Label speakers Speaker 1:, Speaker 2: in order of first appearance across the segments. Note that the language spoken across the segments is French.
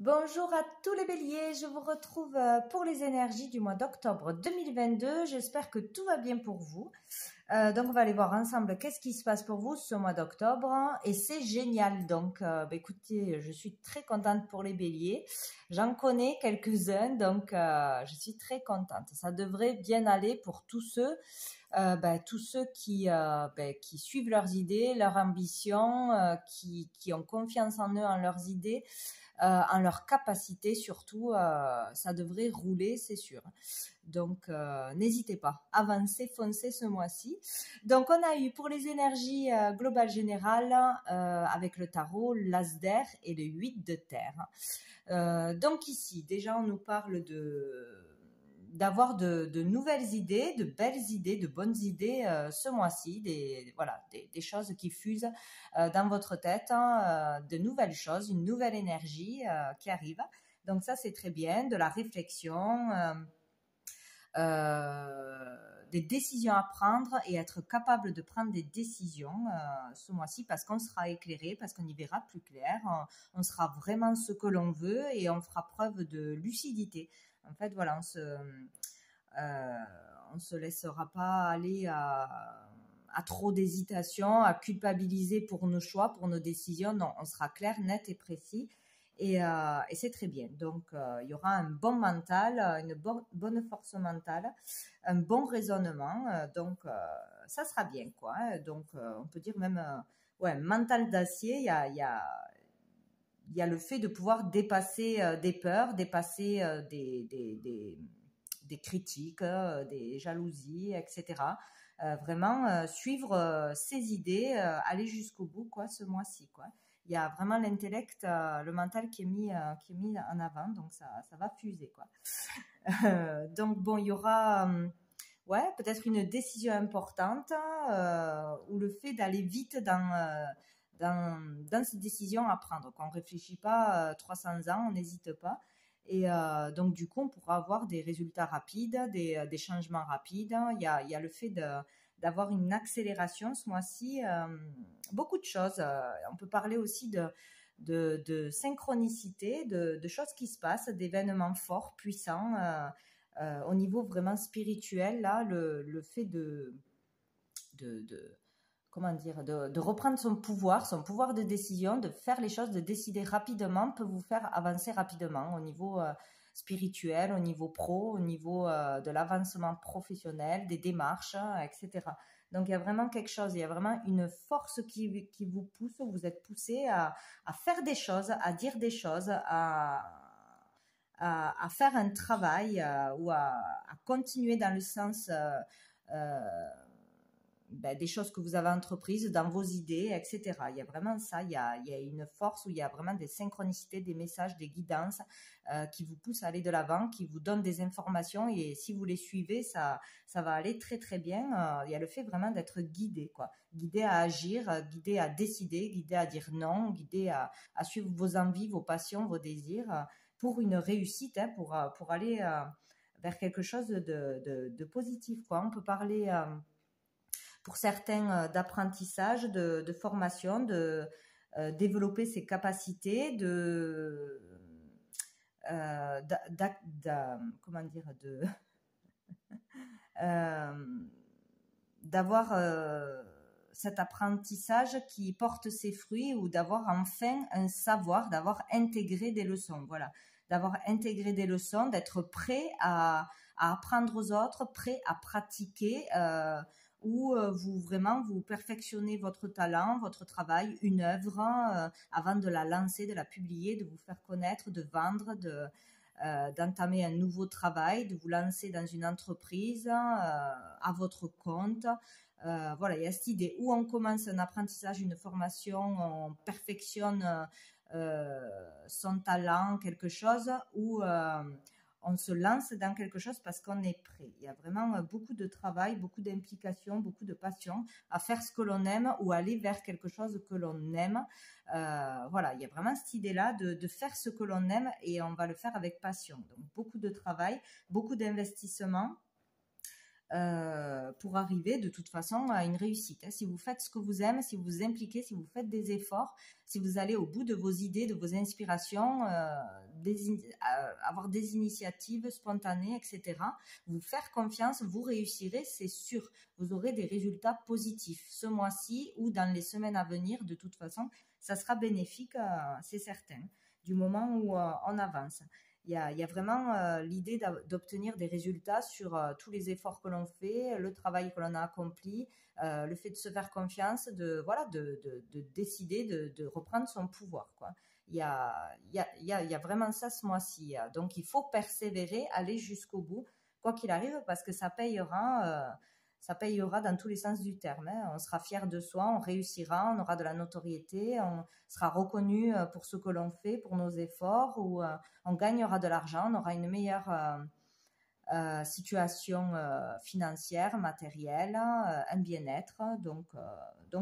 Speaker 1: Bonjour à tous les béliers, je vous retrouve pour les énergies du mois d'octobre 2022. J'espère que tout va bien pour vous. Donc on va aller voir ensemble qu'est-ce qui se passe pour vous ce mois d'octobre et c'est génial. Donc écoutez, je suis très contente pour les béliers. J'en connais quelques-uns donc je suis très contente. Ça devrait bien aller pour tous ceux qui suivent leurs idées, leurs ambitions, qui ont confiance en eux, en leurs idées, en leur capacité surtout, ça devrait rouler, c'est sûr. Donc, n'hésitez pas, avancez, foncez ce mois-ci. Donc, on a eu pour les énergies globales générales, avec le tarot, l'as d'air et le 8 de terre. Donc ici, déjà, on nous parle d'avoir de nouvelles idées, de belles idées, de bonnes idées ce mois-ci, des choses qui fusent dans votre tête, de nouvelles choses, une nouvelle énergie qui arrive. Donc ça, c'est très bien, de la réflexion, des décisions à prendre et être capable de prendre des décisions ce mois-ci parce qu'on sera éclairé, parce qu'on y verra plus clair, on sera vraiment ce que l'on veut et on fera preuve de lucidité. En fait, voilà, on se laissera pas aller à trop d'hésitation, à culpabiliser pour nos choix, pour nos décisions. Non, on sera clair, net et précis. Et c'est très bien. Donc, il y aura un bon mental, une bonne force mentale, un bon raisonnement. Ça sera bien, quoi. Donc, on peut dire même, mental d'acier. Il y a le fait de pouvoir dépasser des peurs, dépasser des critiques, des jalousies, etc. Vraiment suivre ses idées, aller jusqu'au bout, quoi, ce mois-ci, quoi. Il y a vraiment l'intellect, le mental qui est mis en avant, donc ça va fuser, quoi. Donc bon, il y aura peut-être une décision importante ou le fait d'aller vite dans ces décisions à prendre. Qu'on ne réfléchit pas 300 ans, on n'hésite pas. Et donc du coup, on pourra avoir des résultats rapides, des changements rapides. Il y a le fait d'avoir une accélération ce mois-ci, beaucoup de choses. On peut parler aussi de synchronicité, de choses qui se passent, d'événements forts, puissants, au niveau vraiment spirituel. Là, le fait comment dire, de reprendre son pouvoir de décision, de faire les choses, de décider rapidement peut vous faire avancer rapidement au niveau spirituel, au niveau pro, au niveau de l'avancement professionnel, des démarches, etc. Donc il y a vraiment quelque chose, il y a vraiment une force qui vous pousse, vous êtes poussé à faire des choses, à dire des choses, à faire un travail ou à continuer dans le sens des choses que vous avez entreprises, dans vos idées, etc. Il y a vraiment ça, il y a une force où il y a vraiment des synchronicités, des messages, des guidances qui vous poussent à aller de l'avant, qui vous donnent des informations et si vous les suivez, ça va aller très très bien. Il y a le fait vraiment d'être guidé, quoi. Guidé à agir, guidé à décider, guidé à dire non, guidé à suivre vos envies, vos passions, vos désirs pour une réussite, pour aller vers quelque chose de positif, quoi. On peut parler pour certains d'apprentissage, de formation, de développer ses capacités, comment dire, d'avoir cet apprentissage qui porte ses fruits ou d'avoir enfin un savoir, d'avoir intégré des leçons, voilà, d'avoir intégré des leçons, d'être prêt à apprendre aux autres, prêt à pratiquer, où vous perfectionnez votre talent, votre travail, une œuvre avant de la lancer, de la publier, de vous faire connaître, de vendre, d'entamer un nouveau travail, de vous lancer dans une entreprise à votre compte. Voilà, il y a cette idée où on commence un apprentissage, une formation, on perfectionne son talent, quelque chose, où on se lance dans quelque chose parce qu'on est prêt. Il y a vraiment beaucoup de travail, beaucoup d'implication, beaucoup de passion à faire ce que l'on aime ou aller vers quelque chose que l'on aime. Voilà, il y a vraiment cette idée-là de faire ce que l'on aime et on va le faire avec passion. Donc beaucoup de travail, beaucoup d'investissement. pour arriver de toute façon à une réussite. Hein. Si vous faites ce que vous aimez, si vous vous impliquez, si vous faites des efforts, si vous allez au bout de vos idées, de vos inspirations, avoir des initiatives spontanées, etc., vous faire confiance, vous réussirez, c'est sûr. Vous aurez des résultats positifs ce mois-ci ou dans les semaines à venir. De toute façon, ça sera bénéfique, c'est certain, du moment où on avance. Il y a vraiment l'idée d'obtenir des résultats sur tous les efforts que l'on fait, le travail que l'on a accompli, le fait de se faire confiance, de décider de reprendre son pouvoir, quoi. Il y a vraiment ça ce mois-ci. Donc, il faut persévérer, aller jusqu'au bout, quoi qu'il arrive, parce que ça payera dans tous les sens du terme. Hein. On sera fier de soi, on réussira, on aura de la notoriété, on sera reconnu pour ce que l'on fait, pour nos efforts, ou on gagnera de l'argent, on aura une meilleure situation financière, matérielle, un bien-être. Donc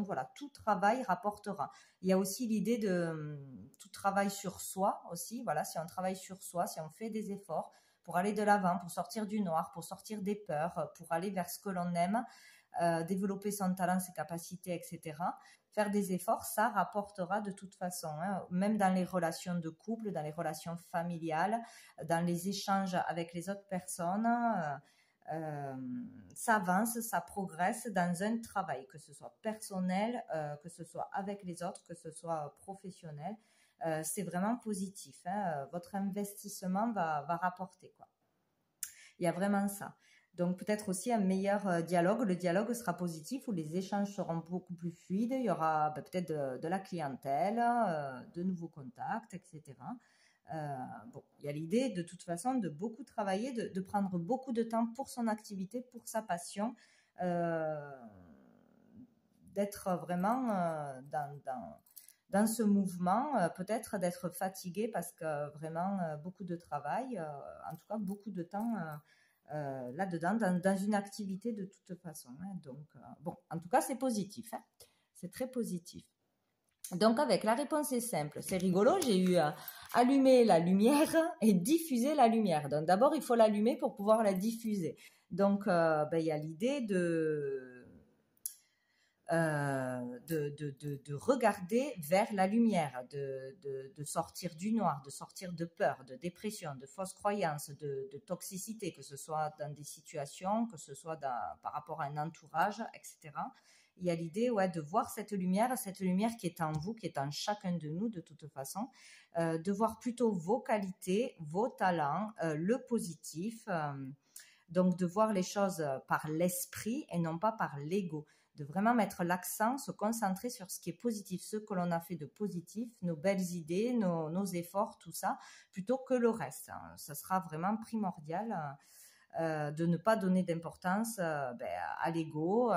Speaker 1: voilà, tout travail rapportera. Il y a aussi l'idée de tout travail sur soi aussi. Voilà, si on travaille sur soi, si on fait des efforts pour aller de l'avant, pour sortir du noir, pour sortir des peurs, pour aller vers ce que l'on aime, développer son talent, ses capacités, etc. Faire des efforts, ça rapportera de toute façon, hein, même dans les relations de couple, dans les relations familiales, dans les échanges avec les autres personnes, ça avance, ça progresse dans un travail, que ce soit personnel, que ce soit avec les autres, que ce soit professionnel. C'est vraiment positif. Hein, votre investissement va rapporter, quoi. Il y a vraiment ça. Donc peut-être aussi un meilleur dialogue. Le dialogue sera positif, où les échanges seront beaucoup plus fluides. Il y aura peut-être de la clientèle, de nouveaux contacts, etc. Bon, il y a l'idée de toute façon de beaucoup travailler, de prendre beaucoup de temps pour son activité, pour sa passion, d'être vraiment dans ce mouvement, peut-être d'être fatigué parce que vraiment beaucoup de travail, en tout cas beaucoup de temps là-dedans, dans une activité de toute façon. Hein. Donc, bon, en tout cas, c'est positif. Hein. C'est très positif. Donc, avec la réponse est simple. C'est rigolo, j'ai eu allumer la lumière et diffuser la lumière. Donc, d'abord, il faut l'allumer pour pouvoir la diffuser. Donc, il y a l'idée de regarder vers la lumière, de sortir du noir, de sortir de peur, de dépression, de fausses croyances, de toxicité, que ce soit dans des situations, que ce soit par rapport à un entourage, etc. Il y a l'idée de voir cette lumière qui est en vous, qui est en chacun de nous de toute façon, de voir plutôt vos qualités, vos talents, le positif, donc de voir les choses par l'esprit et non pas par l'ego, de vraiment mettre l'accent, se concentrer sur ce qui est positif, ce que l'on a fait de positif, nos belles idées, nos efforts, tout ça, plutôt que le reste. Ça sera vraiment primordial de ne pas donner d'importance à l'ego,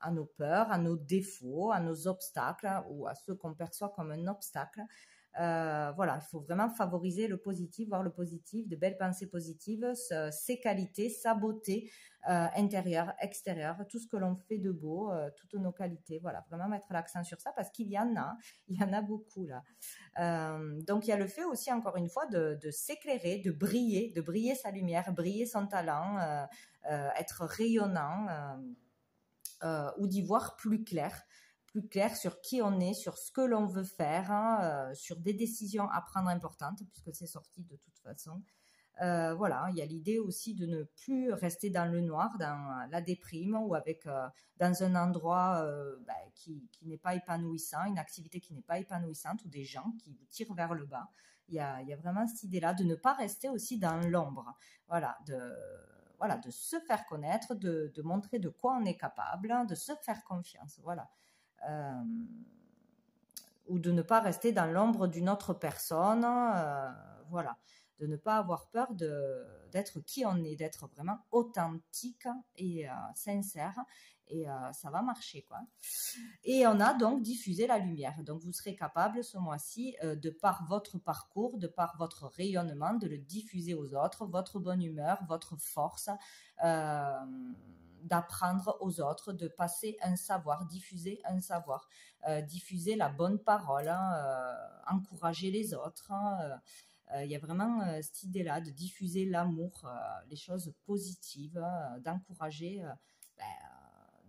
Speaker 1: à nos peurs, à nos défauts, à nos obstacles ou à ceux qu'on perçoit comme un obstacle. Voilà, il faut vraiment favoriser le positif, voir le positif, de belles pensées positives, ses qualités, sa beauté intérieure, extérieure, tout ce que l'on fait de beau, toutes nos qualités. Voilà, vraiment mettre l'accent sur ça parce qu'il y en a beaucoup là. Donc il y a le fait aussi, encore une fois, de s'éclairer, de briller sa lumière, briller son talent, être rayonnant. Ou d'y voir plus clair sur qui on est, sur ce que l'on veut faire, hein, sur des décisions à prendre importantes, puisque c'est sorti de toute façon. Voilà, il y a l'idée aussi de ne plus rester dans le noir, dans la déprime, ou dans un endroit qui n'est pas épanouissant, une activité qui n'est pas épanouissante, ou des gens qui vous tirent vers le bas. Il y a vraiment cette idée-là de ne pas rester aussi dans l'ombre. Voilà, de se faire connaître, de montrer de quoi on est capable, de se faire confiance, voilà. Ou de ne pas rester dans l'ombre d'une autre personne, voilà. De ne pas avoir peur d'être qui on est, d'être vraiment authentique et sincère, et ça va marcher, quoi. Et on a donc diffusé la lumière. Donc vous serez capable ce mois-ci, de par votre parcours, de par votre rayonnement, de le diffuser aux autres, votre bonne humeur, votre force, d'apprendre aux autres, de passer un savoir, diffuser un savoir, diffuser la bonne parole, hein, encourager les autres, hein, Il y a vraiment cette idée-là de diffuser l'amour, les choses positives, d'encourager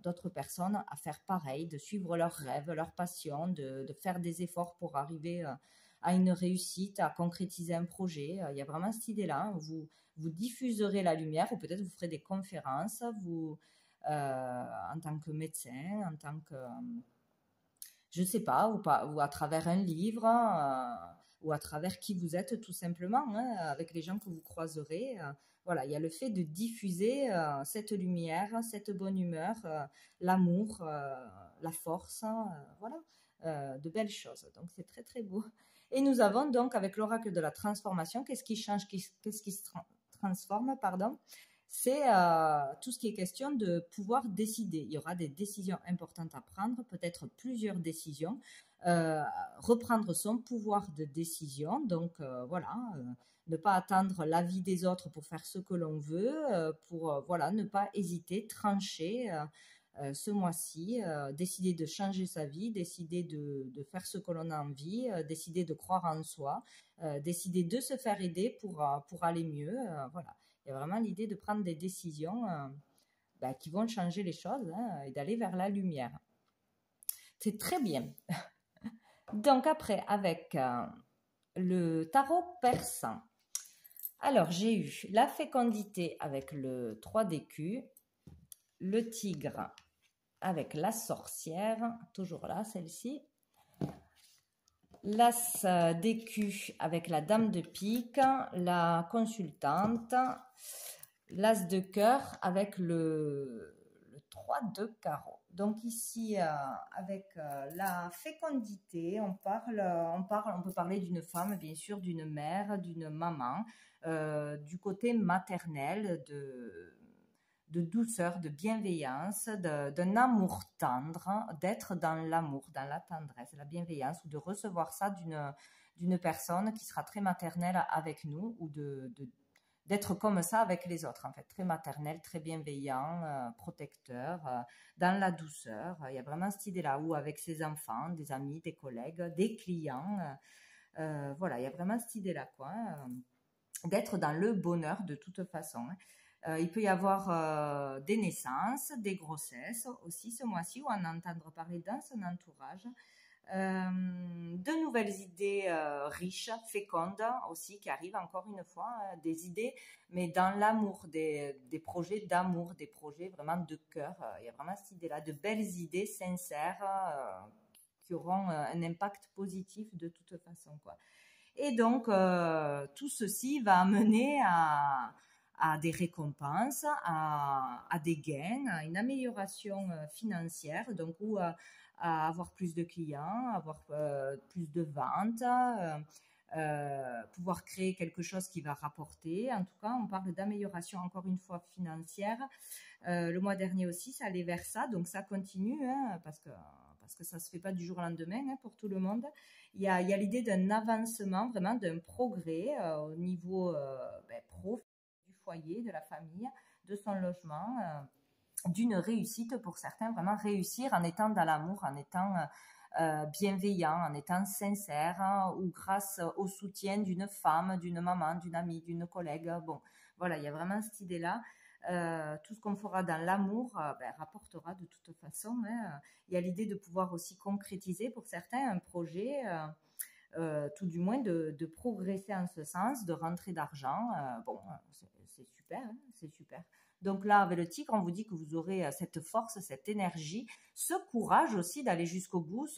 Speaker 1: d'autres personnes à faire pareil, de suivre leurs rêves, leurs passions, de faire des efforts pour arriver à une réussite, à concrétiser un projet. Il y a vraiment cette idée-là. Vous diffuserez la lumière ou peut-être vous ferez des conférences, en tant que médecin, en tant que, je ne sais pas, ou à travers un livre, ou à travers qui vous êtes tout simplement, hein, avec les gens que vous croiserez. Voilà, il y a le fait de diffuser cette lumière, cette bonne humeur, l'amour, la force, voilà, de belles choses. Donc c'est très très beau. Et nous avons donc avec l'oracle de la transformation, qu'est-ce qui change, qu'est-ce qui se transforme, pardon, c'est tout ce qui est question de pouvoir décider. Il y aura des décisions importantes à prendre, peut-être plusieurs décisions. Reprendre son pouvoir de décision, donc voilà, ne pas attendre l'avis des autres pour faire ce que l'on veut, pour voilà, ne pas hésiter, trancher ce mois-ci, décider de changer sa vie, décider de faire ce que l'on a envie, décider de croire en soi, décider de se faire aider pour aller mieux, voilà. Il y a vraiment l'idée de prendre des décisions qui vont changer les choses, hein, et d'aller vers la lumière. C'est très bien. Donc après, avec le tarot persan. Alors, j'ai eu la fécondité avec le 3 d'écus, le tigre avec la sorcière, toujours là, celle-ci, l'as d'écus avec la dame de pique, la consultante, l'as de cœur avec le 3 de carreau. Donc ici, avec la fécondité, on peut parler d'une femme, bien sûr, d'une mère, d'une maman, du côté maternel, de douceur, de bienveillance, d'un amour tendre, d'être dans l'amour, dans la tendresse, la bienveillance, ou de recevoir ça d'une personne qui sera très maternelle avec nous, ou d'être comme ça avec les autres, en fait, très maternel, très bienveillant, protecteur, dans la douceur. Il y a vraiment cette idée-là, ou avec ses enfants, des amis, des collègues, des clients. Voilà, il y a vraiment cette idée-là, quoi, d'être dans le bonheur de toute façon. Il peut y avoir des naissances, des grossesses aussi ce mois-ci, ou en entendre parler dans son entourage. De nouvelles idées riches, fécondes aussi, qui arrivent encore une fois, des idées, mais dans l'amour, des projets d'amour, des projets vraiment de cœur. Il y a vraiment cette idée-là, de belles idées sincères qui auront un impact positif de toute façon, quoi. Et donc, tout ceci va amener à des récompenses, à des gains, à une amélioration financière, donc ou à avoir plus de clients, avoir plus de ventes, pouvoir créer quelque chose qui va rapporter. En tout cas, on parle d'amélioration encore une fois financière. Le mois dernier aussi, ça allait vers ça, donc ça continue, hein, parce que ça ne se fait pas du jour au lendemain, hein, pour tout le monde. Il y a l'idée d'un avancement, vraiment d'un progrès au niveau pro, du foyer, de la famille, de son logement, d'une réussite pour certains, vraiment réussir en étant dans l'amour, en étant bienveillant, en étant sincère, hein, ou grâce au soutien d'une femme, d'une maman, d'une amie, d'une collègue. Bon, voilà, il y a vraiment cette idée-là. Tout ce qu'on fera dans l'amour rapportera de toute façon, hein. Il y a l'idée de pouvoir aussi concrétiser pour certains un projet, tout du moins de progresser en ce sens, de rentrer d'argent. Bon, c'est super, hein, c'est super. Donc là, avec le tigre, on vous dit que vous aurez cette force, cette énergie, ce courage aussi d'aller jusqu'au bout.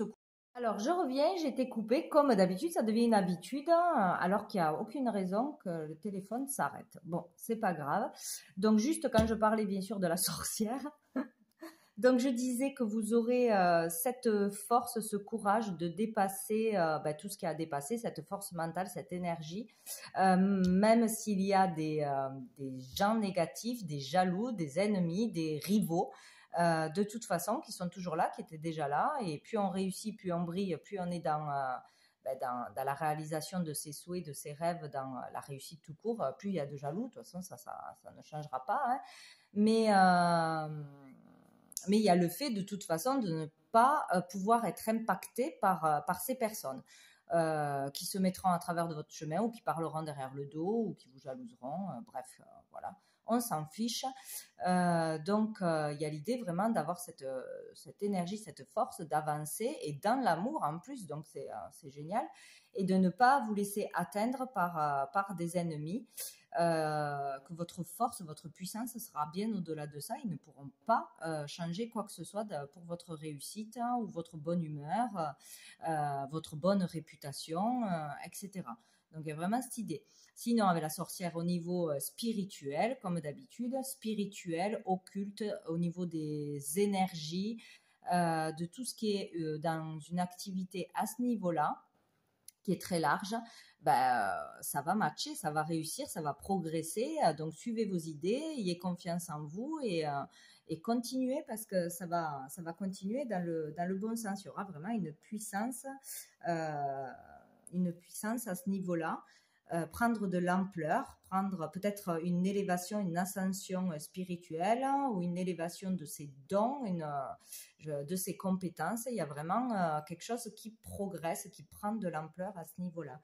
Speaker 1: Alors, je reviens, j'ai été coupée. Comme d'habitude, ça devient une habitude, hein, alors qu'il n'y a aucune raison que le téléphone s'arrête. Bon, c'est pas grave. Donc, juste quand je parlais, bien sûr, de la sorcière, donc je disais que vous aurez cette force, ce courage de dépasser tout ce qui a dépassé, cette force mentale, cette énergie, même s'il y a des gens négatifs, des jaloux, des ennemis, des rivaux, de toute façon, qui sont toujours là, qui étaient déjà là, et plus on réussit, plus on brille, plus on est dans la réalisation de ses souhaits, de ses rêves, dans la réussite tout court, plus il y a de jaloux. De toute façon, ça ne changera pas, hein. Mais il y a le fait de toute façon de ne pas pouvoir être impacté par ces personnes. qui se mettront à travers de votre chemin ou qui parleront derrière le dos ou qui vous jalouseront. Bref, voilà, on s'en fiche. Donc, il y a l'idée vraiment d'avoir cette énergie, cette force d'avancer et dans l'amour en plus, donc c'est génial. Et de ne pas vous laisser atteindre par des ennemis. Que votre force, votre puissance sera bien au-delà de ça. Ils ne pourront pas changer quoi que ce soit pour votre réussite ou votre bonne humeur, votre bonne réputation, etc. Donc il y a vraiment cette idée. Sinon, avec la sorcière au niveau spirituel, comme d'habitude, spirituel, occulte, au niveau des énergies, de tout ce qui est dans une activité à ce niveau-là, qui est très large, ça va matcher, ça va réussir, ça va progresser. Donc, suivez vos idées, ayez confiance en vous et continuez parce que ça va continuer dans le bon sens. Il y aura vraiment une puissance à ce niveau-là. Prendre de l'ampleur, prendre peut-être une élévation, une ascension spirituelle ou une élévation de ses dons, de ses compétences. Il y a vraiment quelque chose qui progresse, qui prend de l'ampleur à ce niveau-là.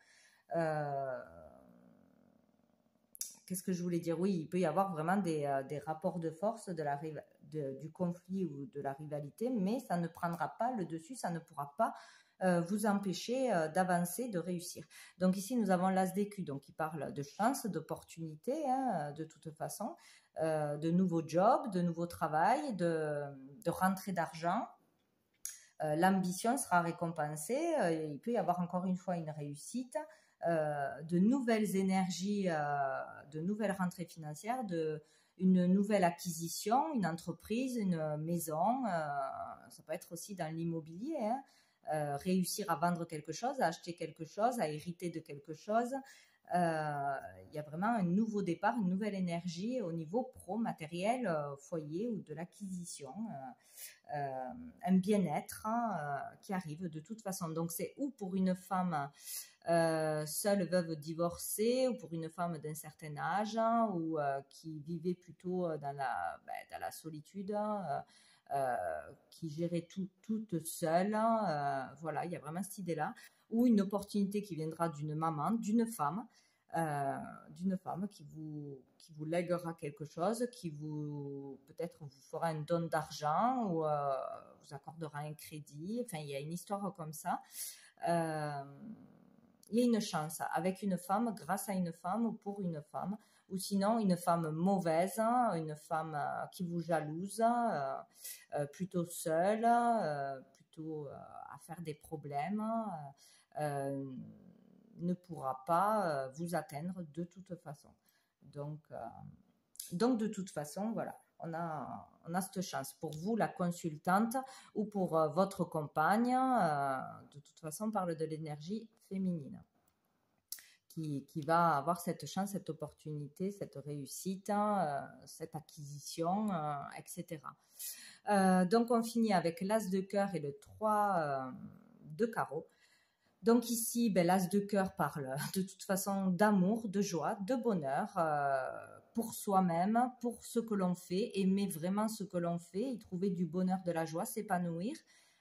Speaker 1: Qu'est-ce que je voulais dire? Oui, il peut y avoir vraiment des rapports de force du conflit ou de la rivalité, mais ça ne prendra pas le dessus, ça ne pourra pas vous empêcher d'avancer, de réussir. Donc ici, nous avons l'as d'écu, donc qui parle de chance, d'opportunité, hein, de toute façon, de nouveaux jobs, de nouveaux travail, de rentrée d'argent. L'ambition sera récompensée, il peut y avoir encore une fois une réussite, de nouvelles énergies, de nouvelles rentrées financières, une nouvelle acquisition, une entreprise, une maison, ça peut être aussi dans l'immobilier, hein. Réussir à vendre quelque chose, à acheter quelque chose, à hériter de quelque chose. Il y a vraiment un nouveau départ, une nouvelle énergie au niveau pro-matériel, foyer ou de l'acquisition, un bien-être qui arrive de toute façon. Donc c'est ou pour une femme seule, veuve, divorcée, ou pour une femme d'un certain âge ou qui vivait plutôt dans la solitude, qui gérait tout toute seule. Voilà, il y a vraiment cette idée-là. Ou une opportunité qui viendra d'une maman, d'une femme qui vous lèguera quelque chose, qui peut-être vous fera un don d'argent ou vous accordera un crédit. Enfin, il y a une histoire comme ça. Il y a une chance avec une femme, grâce à une femme ou pour une femme, ou sinon une femme mauvaise, une femme qui vous jalouse, plutôt seule, plutôt à faire des problèmes, ne pourra pas vous atteindre de toute façon. Donc de toute façon, voilà, on a cette chance. Pour vous, la consultante, ou pour votre compagne, de toute façon, on parle de l'énergie féminine qui va avoir cette chance, cette opportunité, cette réussite, cette acquisition, etc. Donc, on finit avec l'as de cœur et le 3 de carreau. Donc ici, l'as de cœur parle de toute façon d'amour, de joie, de bonheur pour soi-même, pour ce que l'on fait, aimer vraiment ce que l'on fait, y trouver du bonheur, de la joie, s'épanouir.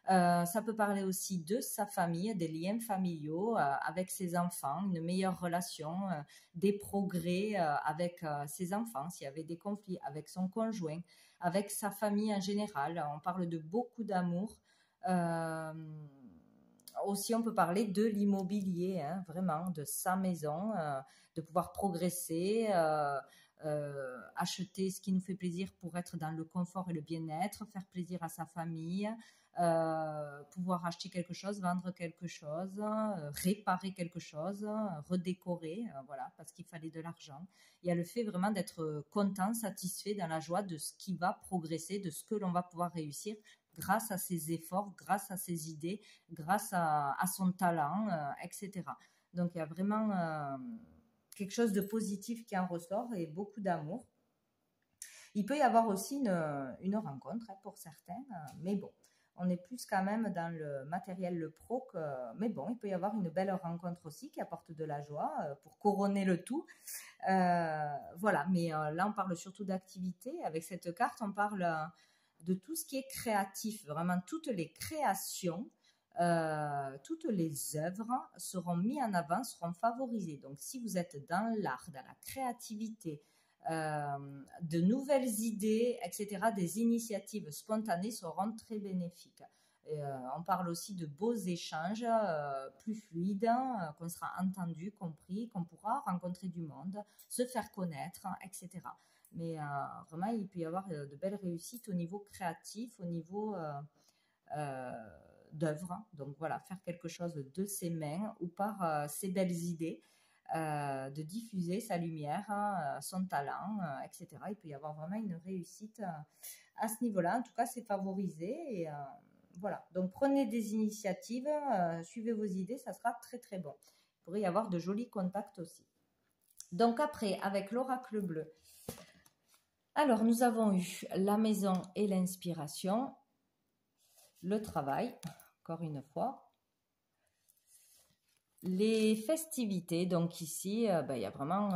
Speaker 1: Ça peut parler aussi de sa famille, des liens familiaux avec ses enfants, une meilleure relation, des progrès avec ses enfants, s'il y avait des conflits, avec son conjoint, avec sa famille en général. On parle de beaucoup d'amour. Aussi, on peut parler de l'immobilier, hein, vraiment, de sa maison, de pouvoir progresser, acheter ce qui nous fait plaisir pour être dans le confort et le bien-être, faire plaisir à sa famille, pouvoir acheter quelque chose, vendre quelque chose, réparer quelque chose, redécorer, voilà, parce qu'il fallait de l'argent. Il y a le fait vraiment d'être content, satisfait, dans la joie de ce qui va progresser, de ce que l'on va pouvoir réussir grâce à ses efforts, grâce à ses idées, grâce à son talent, etc. Donc il y a vraiment quelque chose de positif qui en ressort et beaucoup d'amour. Il peut y avoir aussi une rencontre pour certains, mais bon, on est plus quand même dans le matériel, le pro, mais bon, il peut y avoir une belle rencontre aussi qui apporte de la joie pour couronner le tout. Voilà, mais là on parle surtout d'activité. Avec cette carte, on parle de tout ce qui est créatif, vraiment toutes les créations toutes les œuvres seront mises en avant, seront favorisées. Donc, si vous êtes dans l'art, dans la créativité, de nouvelles idées, etc., des initiatives spontanées seront très bénéfiques. Et, on parle aussi de beaux échanges plus fluides, qu'on sera entendu, compris, qu'on pourra rencontrer du monde, se faire connaître, etc. Mais vraiment, il peut y avoir de belles réussites au niveau créatif, au niveau d'œuvre. Donc voilà, faire quelque chose de ses mains ou par ses belles idées, de diffuser sa lumière, son talent, etc. Il peut y avoir vraiment une réussite à ce niveau-là. En tout cas, c'est favorisé et voilà. Donc prenez des initiatives, suivez vos idées, ça sera très très bon. Il pourrait y avoir de jolis contacts aussi. Donc après, avec l'oracle bleu, alors nous avons eu la maison et l'inspiration, le travail, encore une fois, les festivités. Donc ici, il y a vraiment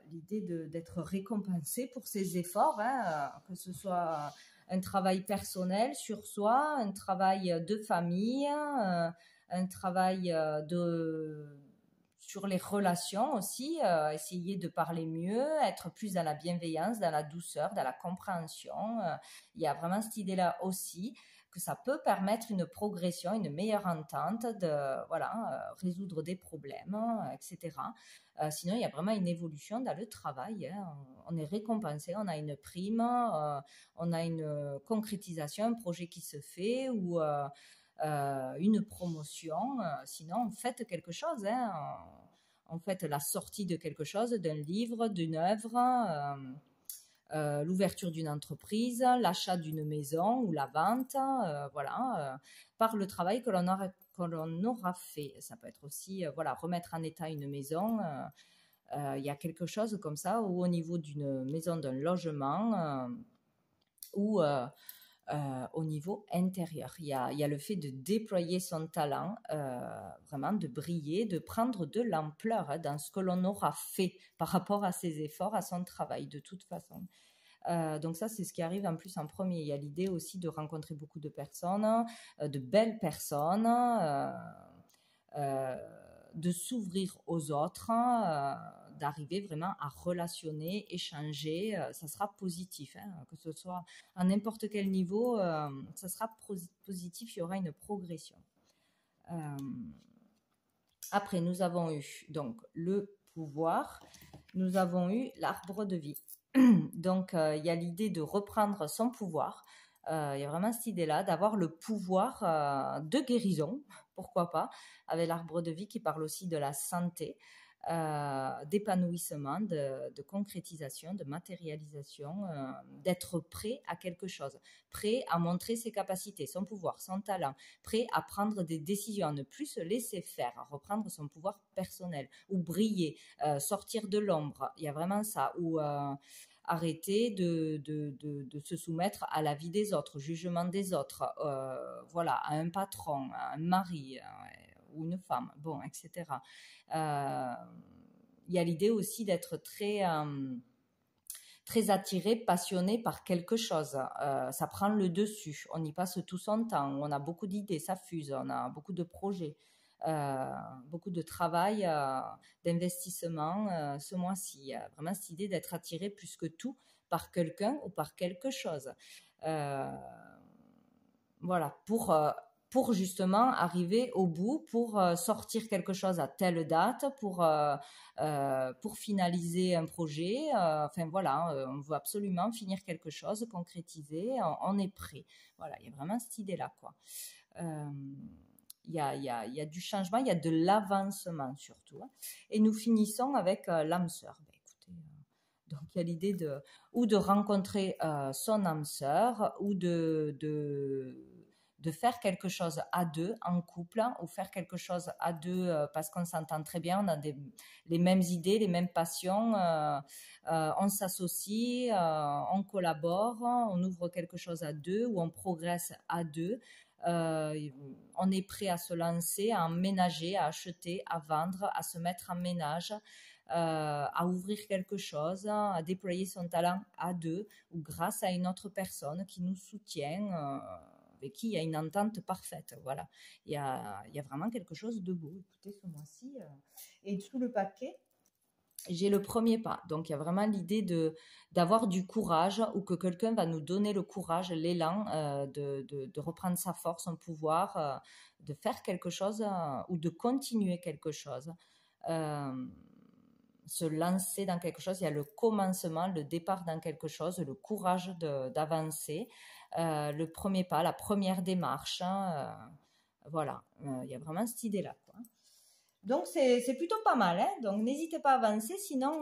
Speaker 1: l'idée d'être récompensé pour ses efforts, hein, que ce soit un travail personnel sur soi, un travail de famille, un travail sur les relations aussi, essayer de parler mieux, être plus dans la bienveillance, dans la douceur, dans la compréhension. Il y a vraiment cette idée-là aussi, que ça peut permettre une progression, une meilleure entente, de résoudre des problèmes, etc. Sinon, il y a vraiment une évolution dans le travail. Hein. On est récompensé, on a une prime, on a une concrétisation, un projet qui se fait ou une promotion. Sinon, on fait quelque chose. Hein. On fait la sortie de quelque chose, d'un livre, d'une œuvre. L'ouverture d'une entreprise, l'achat d'une maison ou la vente, par le travail que l'on aura fait. Ça peut être aussi remettre en état une maison. Il y a quelque chose comme ça, ou au niveau d'une maison, d'un logement, ou au niveau intérieur. Il y a le fait de déployer son talent, vraiment de briller, de prendre de l'ampleur dans ce que l'on aura fait par rapport à ses efforts, à son travail, de toute façon. Donc ça, c'est ce qui arrive en plus en premier. Il y a l'idée aussi de rencontrer beaucoup de personnes, de belles personnes, de s'ouvrir aux autres, d'arriver vraiment à relationner, échanger. Ça sera positif, hein, que ce soit à n'importe quel niveau, ça sera positif, il y aura une progression. Après, nous avons eu donc le pouvoir, nous avons eu l'arbre de vie. Donc, il y a l'idée de reprendre son pouvoir. Il y a vraiment cette idée-là d'avoir le pouvoir de guérison, pourquoi pas, avec l'arbre de vie qui parle aussi de la santé, d'épanouissement, de concrétisation, de matérialisation, d'être prêt à quelque chose, prêt à montrer ses capacités, son pouvoir, son talent, prêt à prendre des décisions, à ne plus se laisser faire, à reprendre son pouvoir personnel, ou briller, sortir de l'ombre. Il y a vraiment ça, ou arrêter de se soumettre à la vie des autres, au jugement des autres, à un patron, à un mari ou une femme, bon, etc. Il y a l'idée aussi d'être très attiré, passionné par quelque chose. Ça prend le dessus, on y passe tout son temps, on a beaucoup d'idées, ça fuse, on a beaucoup de projets. Beaucoup de travail, d'investissement ce mois-ci. Il y a vraiment cette idée d'être attiré plus que tout par quelqu'un ou par quelque chose. Pour justement arriver au bout, pour sortir quelque chose à telle date, pour finaliser un projet. On veut absolument finir quelque chose, concrétiser, on est prêt. Voilà, il y a vraiment cette idée-là, quoi. Il y a du changement, il y a de l'avancement surtout. Hein. Et nous finissons avec l'âme sœur. Donc il y a l'idée de rencontrer son âme sœur ou de faire quelque chose à deux, en couple, ou faire quelque chose à deux parce qu'on s'entend très bien, on a les mêmes idées, les mêmes passions, on s'associe, on collabore, on ouvre quelque chose à deux ou on progresse à deux. On est prêt à se lancer, à emménager, à acheter, à vendre, à se mettre en ménage, à ouvrir quelque chose, à déployer son talent à deux ou grâce à une autre personne qui nous soutient. avec qui il y a une entente parfaite. Voilà, il y a vraiment quelque chose de beau. Écoutez, ce mois-ci, et sous le paquet, j'ai le premier pas. Donc, il y a vraiment l'idée d'avoir du courage ou que quelqu'un va nous donner le courage, l'élan de reprendre sa force, son pouvoir, de faire quelque chose ou de continuer quelque chose. Se lancer dans quelque chose, il y a le commencement, le départ dans quelque chose, le courage d'avancer, le premier pas, la première démarche. Voilà, il y a vraiment cette idée-là, quoi. Donc, c'est plutôt pas mal, hein. Donc, n'hésitez pas à avancer, sinon,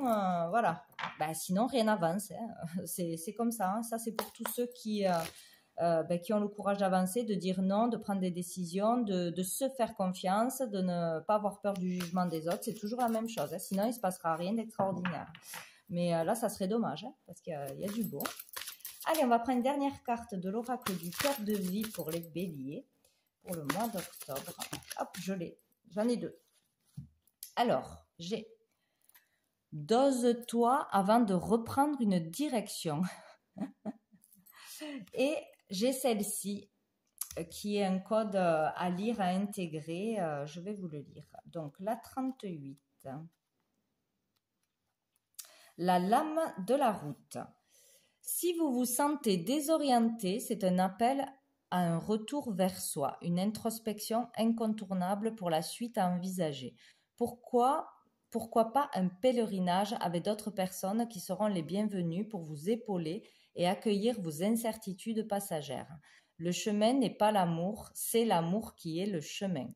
Speaker 1: voilà. Ben, sinon, rien n'avance, hein. C'est comme ça, hein. Ça, c'est pour tous ceux qui ont le courage d'avancer, de dire non, de prendre des décisions, de se faire confiance, de ne pas avoir peur du jugement des autres. C'est toujours la même chose, hein. Sinon, il ne se passera rien d'extraordinaire. Mais là, ça serait dommage, hein, parce qu'il y a du beau. Allez, on va prendre une dernière carte de l'oracle du cœur de vie pour les béliers, pour le mois d'octobre. Hop, je l'ai. J'en ai deux. Alors, j'ai « Dose-toi avant de reprendre une direction ». Et j'ai celle-ci, qui est un code à lire, à intégrer. Je vais vous le lire. Donc, la 38. La lame de la route. Si vous vous sentez désorienté, c'est un appel à un retour vers soi, une introspection incontournable pour la suite à envisager. Pourquoi pas un pèlerinage avec d'autres personnes qui seront les bienvenues pour vous épauler et accueillir vos incertitudes passagères. Le chemin n'est pas l'amour, c'est l'amour qui est le chemin.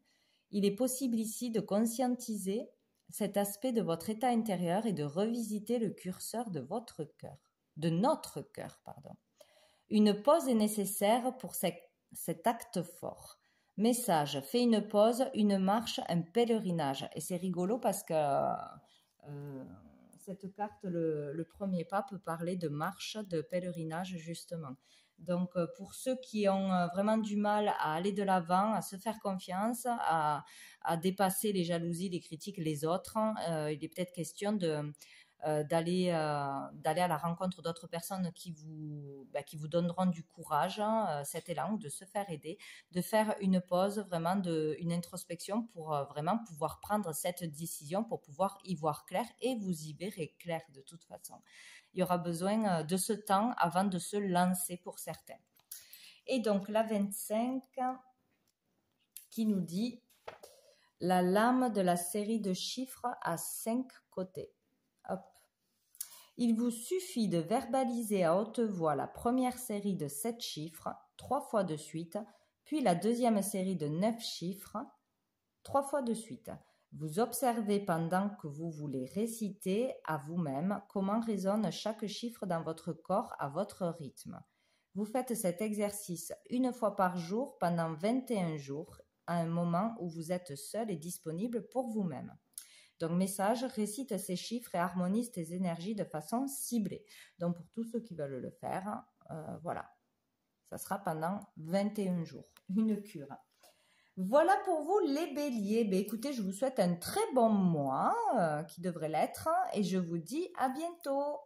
Speaker 1: Il est possible ici de conscientiser cet aspect de votre état intérieur et de revisiter le curseur de votre cœur, de notre cœur, pardon. Une pause est nécessaire pour cet acte fort. Message, fais une pause, une marche, un pèlerinage. Et c'est rigolo parce que cette carte, le premier pas, peut parler de marche, de pèlerinage justement. Donc pour ceux qui ont vraiment du mal à aller de l'avant, à se faire confiance, à dépasser les jalousies, les critiques, les autres, il est peut-être question d'aller à la rencontre d'autres personnes qui vous donneront du courage, cet élan, ou de se faire aider, de faire une pause, vraiment une introspection pour vraiment pouvoir prendre cette décision, pour pouvoir y voir clair, et vous y verrez clair de toute façon. Il y aura besoin de ce temps avant de se lancer pour certains. Et donc la 25 qui nous dit la lame de la série de chiffres à 5 côtés. Hop. Il vous suffit de verbaliser à haute voix la première série de 7 chiffres 3 fois de suite, puis la deuxième série de 9 chiffres 3 fois de suite. Vous observez pendant que vous voulez réciter à vous-même comment résonne chaque chiffre dans votre corps à votre rythme. Vous faites cet exercice une fois par jour pendant 21 jours, à un moment où vous êtes seul et disponible pour vous-même. Donc, message, récite ces chiffres et harmonise tes énergies de façon ciblée. Donc, pour tous ceux qui veulent le faire, voilà. Ça sera pendant 21 jours, une cure. Voilà pour vous les béliers. Écoutez, je vous souhaite un très bon mois qui devrait l'être et je vous dis à bientôt.